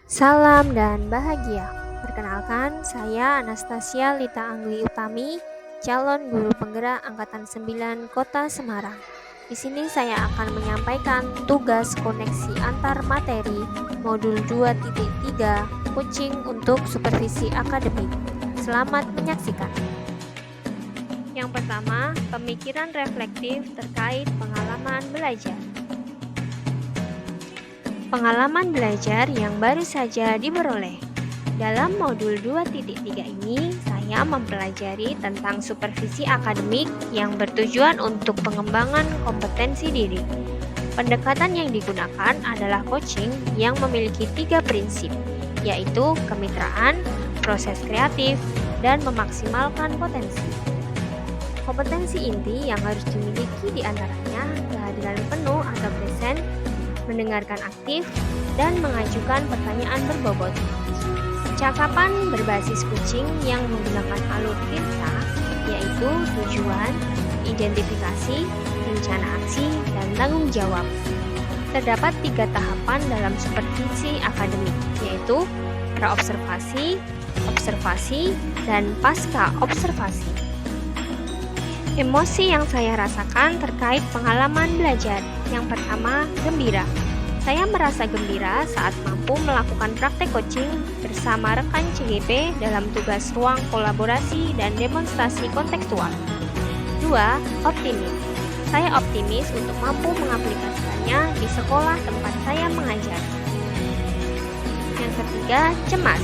Salam dan bahagia. Perkenalkan, saya Anastasia Lita Anggwi Utami, calon guru penggerak Angkatan 9 Kota Semarang. Di sini saya akan menyampaikan tugas koneksi antar materi modul 2.3 coaching untuk supervisi akademik. Selamat menyaksikan. Yang pertama, pemikiran reflektif terkait pengalaman belajar. Pengalaman belajar yang baru saja diperoleh. Dalam modul 2.3 ini, saya mempelajari tentang supervisi akademik yang bertujuan untuk pengembangan kompetensi diri. Pendekatan yang digunakan adalah coaching yang memiliki 3 prinsip, yaitu kemitraan, proses kreatif, dan memaksimalkan potensi. Kompetensi inti yang harus dimiliki diantaranya kehadiran penuh atau present, mendengarkan aktif, dan mengajukan pertanyaan berbobot. Percakapan berbasis coaching yang menggunakan alur tirta, yaitu tujuan, identifikasi, rencana aksi, dan tanggung jawab. Terdapat 3 tahapan dalam supervisi akademik, yaitu praobservasi, observasi, dan pasca observasi. Emosi yang saya rasakan terkait pengalaman belajar. Yang pertama, gembira. Saya merasa gembira saat mampu melakukan praktek coaching bersama rekan CGP dalam tugas ruang kolaborasi dan demonstrasi kontekstual. 2. Optimis. Saya optimis untuk mampu mengaplikasikannya di sekolah tempat saya mengajar. Yang ketiga, cemas.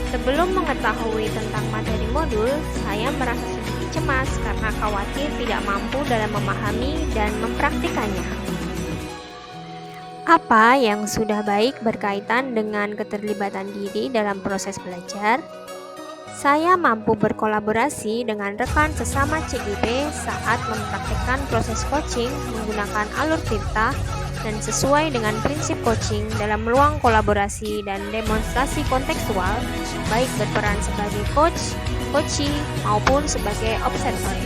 Sebelum mengetahui tentang materi modul, saya merasa sedikit cemas karena khawatir tidak mampu dalam memahami dan mempraktikannya. Apa yang sudah baik berkaitan dengan keterlibatan diri dalam proses belajar? Saya mampu berkolaborasi dengan rekan sesama CGP saat mempraktikkan proses coaching menggunakan alur tirta dan sesuai dengan prinsip coaching dalam ruang kolaborasi dan demonstrasi kontekstual, baik berperan sebagai coach, coachee, maupun sebagai observer.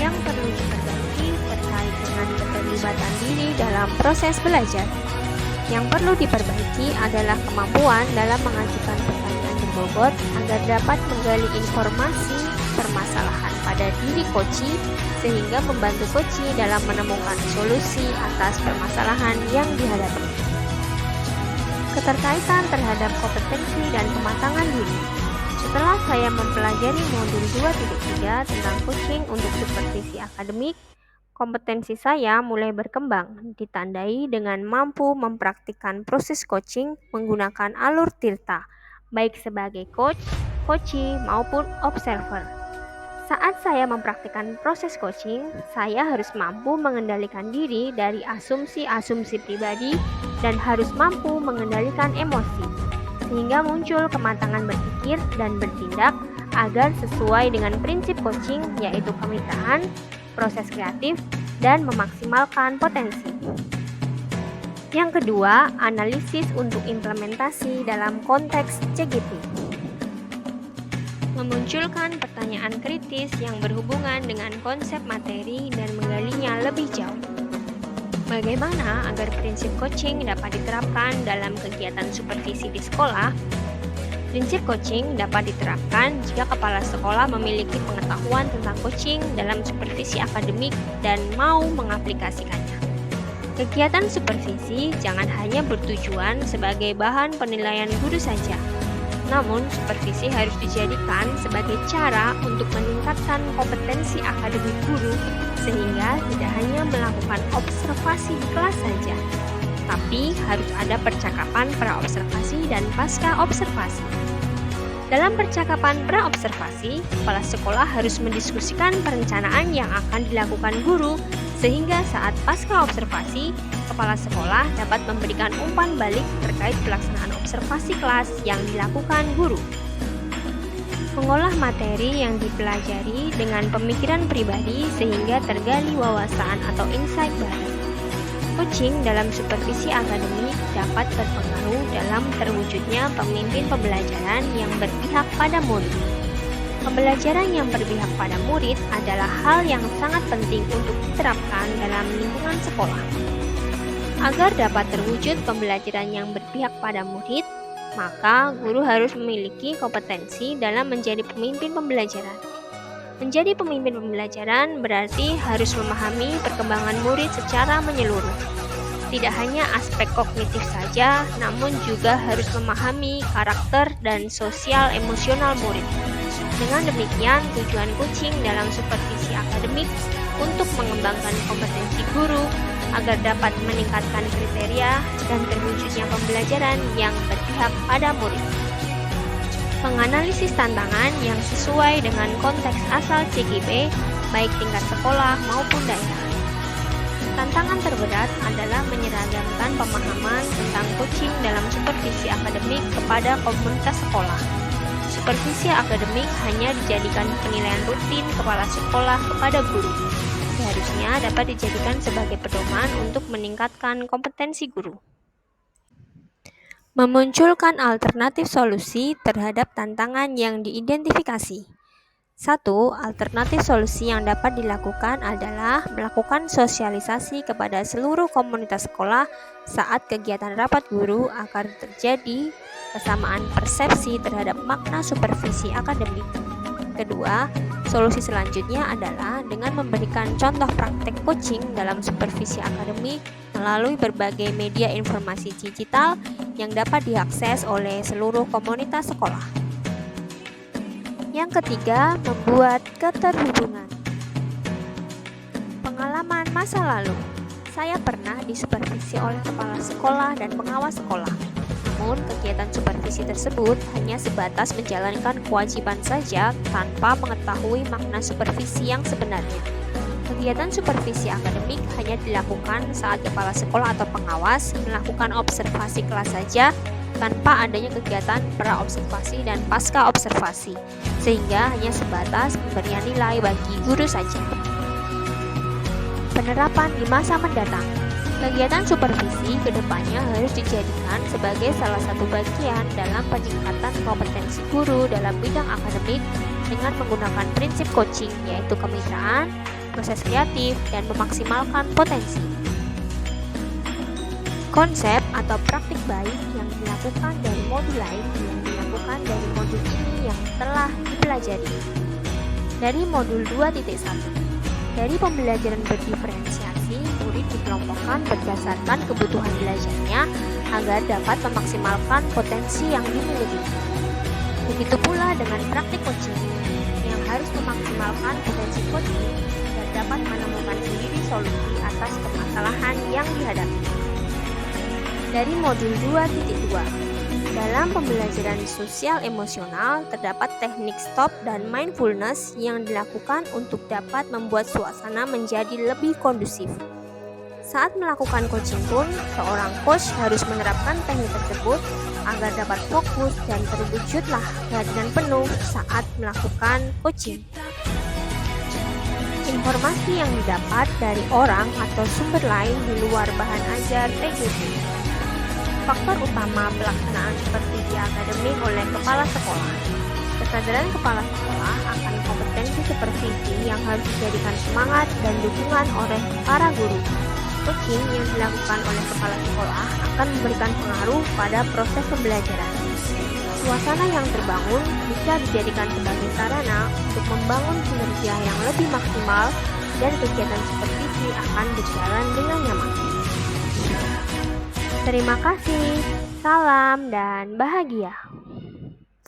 Yang perlu diperbaiki terkait dengan keterlibatan diri dalam proses belajar. Yang perlu diperbaiki adalah kemampuan dalam mengajukan pertanyaan berbobot agar dapat menggali informasi permasalahan pada diri coachee sehingga membantu coachee dalam menemukan solusi atas permasalahan yang dihadapi. Keterkaitan terhadap kompetensi dan kematangan diri. Setelah saya mempelajari modul 2.3 tentang coaching untuk supervisi akademik, kompetensi saya mulai berkembang, ditandai dengan mampu mempraktikkan proses coaching menggunakan alur tirta, baik sebagai coach, coachee, maupun observer. Saat saya mempraktikkan proses coaching, saya harus mampu mengendalikan diri dari asumsi-asumsi pribadi dan harus mampu mengendalikan emosi, sehingga muncul kematangan berpikir dan bertindak agar sesuai dengan prinsip coaching, yaitu kemitraan, proses kreatif, dan memaksimalkan potensi. Yang kedua, analisis untuk implementasi dalam konteks CGP. Memunculkan pertanyaan kritis yang berhubungan dengan konsep materi dan menggalinya lebih jauh. Bagaimana agar prinsip coaching dapat diterapkan dalam kegiatan supervisi di sekolah? Prinsip coaching dapat diterapkan jika kepala sekolah memiliki pengetahuan tentang coaching dalam supervisi akademik dan mau mengaplikasikannya. Kegiatan supervisi jangan hanya bertujuan sebagai bahan penilaian guru saja, namun supervisi harus dijadikan sebagai cara untuk meningkatkan kompetensi akademik guru sehingga tidak hanya melakukan observasi di kelas saja, tapi harus ada percakapan pra-observasi dan pasca observasi. Dalam percakapan pra-observasi, kepala sekolah harus mendiskusikan perencanaan yang akan dilakukan guru, sehingga saat pasca observasi, kepala sekolah dapat memberikan umpan balik terkait pelaksanaan observasi kelas yang dilakukan guru. Mengolah materi yang dipelajari dengan pemikiran pribadi sehingga tergali wawasan atau insight baru. Coaching dalam supervisi akademik dapat berpengaruh dalam terwujudnya pemimpin pembelajaran yang berpihak pada murid. Pembelajaran yang berpihak pada murid adalah hal yang sangat penting untuk diterapkan dalam lingkungan sekolah. Agar dapat terwujud pembelajaran yang berpihak pada murid, maka guru harus memiliki kompetensi dalam menjadi pemimpin pembelajaran. Menjadi pemimpin pembelajaran berarti harus memahami perkembangan murid secara menyeluruh. Tidak hanya aspek kognitif saja, namun juga harus memahami karakter dan sosial emosional murid. Dengan demikian, tujuan coaching dalam supervisi akademik untuk mengembangkan kompetensi guru agar dapat meningkatkan kriteria dan terwujudnya pembelajaran yang berpihak pada murid. Menganalisis tantangan yang sesuai dengan konteks asal CGP, baik tingkat sekolah maupun daerah. Tantangan terberat adalah menyeragamkan pemahaman tentang coaching dalam supervisi akademik kepada komunitas sekolah. Supervisi akademik hanya dijadikan penilaian rutin kepala sekolah kepada guru. Seharusnya dapat dijadikan sebagai pedoman untuk meningkatkan kompetensi guru. Memunculkan alternatif solusi terhadap tantangan yang diidentifikasi. 1. Alternatif solusi yang dapat dilakukan adalah melakukan sosialisasi kepada seluruh komunitas sekolah saat kegiatan rapat guru agar terjadi kesamaan persepsi terhadap makna supervisi akademik. Kedua, solusi selanjutnya adalah dengan memberikan contoh praktek coaching dalam supervisi akademik melalui berbagai media informasi digital yang dapat diakses oleh seluruh komunitas sekolah. Yang ketiga, membuat keterhubungan. Pengalaman masa lalu. Saya pernah disupervisi oleh kepala sekolah dan pengawas sekolah. Namun, kegiatan supervisi tersebut hanya sebatas menjalankan kewajiban saja tanpa mengetahui makna supervisi yang sebenarnya. Kegiatan supervisi akademik hanya dilakukan saat kepala sekolah atau pengawas melakukan observasi kelas saja tanpa adanya kegiatan pra-observasi dan pasca-observasi, sehingga hanya sebatas pemberian nilai bagi guru saja. Penerapan di masa mendatang. Kegiatan supervisi kedepannya harus dijadikan sebagai salah satu bagian dalam peningkatan kompetensi guru dalam bidang akademik dengan menggunakan prinsip coaching, yaitu kemitraan, proses kreatif, dan memaksimalkan potensi. Konsep atau praktik baik yang dilakukan dari modul lain yang dilakukan dari modul ini yang telah dipelajari. Dari modul 2.1, dari pembelajaran berdiferensiasi, murid dikelompokkan berdasarkan kebutuhan belajarnya agar dapat memaksimalkan potensi yang dimiliki. Begitu pula dengan praktik coaching yang harus memaksimalkan potensi coaching dan dapat menemukan sendiri solusi atas permasalahan yang dihadapi. Dari modul 2.2, dalam pembelajaran sosial emosional terdapat teknik stop dan mindfulness yang dilakukan untuk dapat membuat suasana menjadi lebih kondusif. Saat melakukan coaching pun, seorang coach harus menerapkan teknik tersebut agar dapat fokus dan terwujudlah kehadiran penuh saat melakukan coaching. Informasi yang didapat dari orang atau sumber lain di luar bahan ajar TGP. Faktor utama pelaksanaan supervisi akademik oleh kepala sekolah. Kesadaran kepala sekolah akan kompetensi supervisi yang harus dijadikan semangat dan dukungan oleh para guru. Coaching yang dilakukan oleh kepala sekolah akan memberikan pengaruh pada proses pembelajaran. Suasana yang terbangun bisa dijadikan sebagai sarana untuk membangun kinerja yang lebih maksimal dan kegiatan supervisi akan berjalan dengan nyaman. Terima kasih, salam dan bahagia.